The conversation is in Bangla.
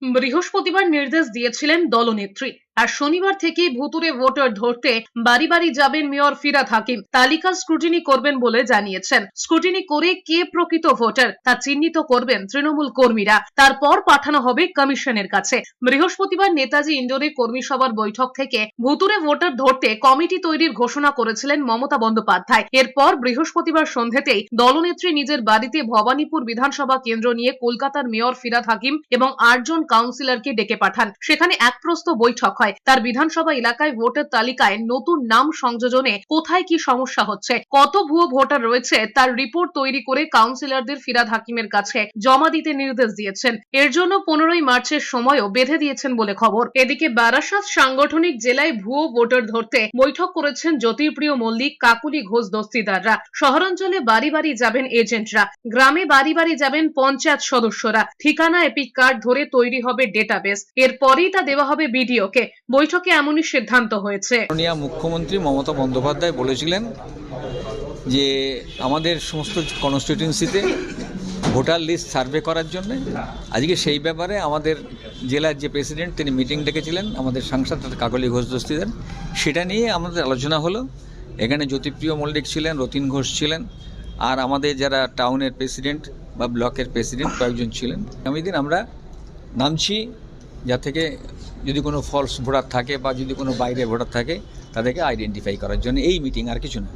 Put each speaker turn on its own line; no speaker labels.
বৃহস্পতিবার নির্দেশ দিয়েছিলেন দলনেত্রী। আর শনিবার থেকেই ভুতুড়ে ভোটার ধরতে বাড়ি বাড়ি যাবেন মেয়র ফিরহাদ হাকিম। তালিকা স্ক্রুটিনি করবেন বলে জানিয়েছেন। স্ক্রুটিনি করে কে প্রকৃত ভোটার তা চিহ্নিত করবেন তৃণমূল কর্মীরা, তারপর পাঠানো হবে কমিশনের কাছে। বৃহস্পতিবার নেতাজি ইন্ডোরে কর্মী সভার বৈঠক থেকে ভুতুড়ে ভোটার ধরতে কমিটি তৈরির ঘোষণা করেছিলেন মমতা বন্দ্যোপাধ্যায়। এরপর বৃহস্পতিবার সন্ধ্যেতেই দলনেত্রী নিজের বাড়িতে ভবানীপুর বিধানসভা কেন্দ্র নিয়ে কলকাতার মেয়র ফিরহাদ হাকিম এবং 8 জন কাউন্সিলরকে ডেকে পাঠান। সেখানে এক প্রস্ত বৈঠক হয়। তার বিধানসভা এলাকায় ভোটার তালিকায় নতুন নাম সংযোজনে কোথায় কি সমস্যা হচ্ছে, কত ভুয়ো ভোটার রয়েছে তার রিপোর্ট তৈরি করে কাউন্সিলরদের ফিরহাদ হাকিমের কাছে জমা দিতে নির্দেশ দিয়েছেন। এর জন্য 15ই মার্চের সময়ও বেঁধে দিয়েছেন বলে খবর। এদিকে বারাসাত সাংগঠনিক জেলায় ভুয়ো ভোটার ধরতে বৈঠক করেছেন জ্যোতিপ্রিয় মল্লিক, কাকুলি ঘোষ দস্তিদাররা। শহরাঞ্চলে বাড়ি বাড়ি যাবেন এজেন্টরা, গ্রামে বাড়ি বাড়ি যাবেন পঞ্চায়েত সদস্যরা। ঠিকানা এপিক কার্ড ধরে তৈরি হবে ডেটাবেস, এরপরেই তা দেওয়া হবে বিডিওকে। বৈঠকে এমনই সিদ্ধান্ত হয়েছে।
মাননীয় মুখ্যমন্ত্রী মমতা বন্দ্যোপাধ্যায় বলেছিলেন যে আমাদের সমস্ত কনস্টিটিউয়েন্সিতে ভোটার লিস্ট সার্ভে করার জন্য আজকে সেই ব্যাপারে আমাদের জেলার যে প্রেসিডেন্ট তিনি মিটিং ডেকেছিলেন আমাদের সাংসদ কাকলি ঘোষ দস্তিদার, সেটা নিয়ে আমাদের আলোচনা হলো। এখানে জ্যোতিপ্রিয় মল্লিক ছিলেন, রতিন ঘোষ ছিলেন, আর আমাদের যারা টাউনের প্রেসিডেন্ট বা ব্লকের প্রেসিডেন্ট কয়েকজন ছিলেন। আগামী দিন আমরা নামছি যা থেকে যদি কোনো ফলস ভোটার থাকে বা যদি কোনো বাইরে ভোটার থাকে তাদেরকে আইডেন্টিফাই করার জন্য এই মিটিং, আর কিছু না।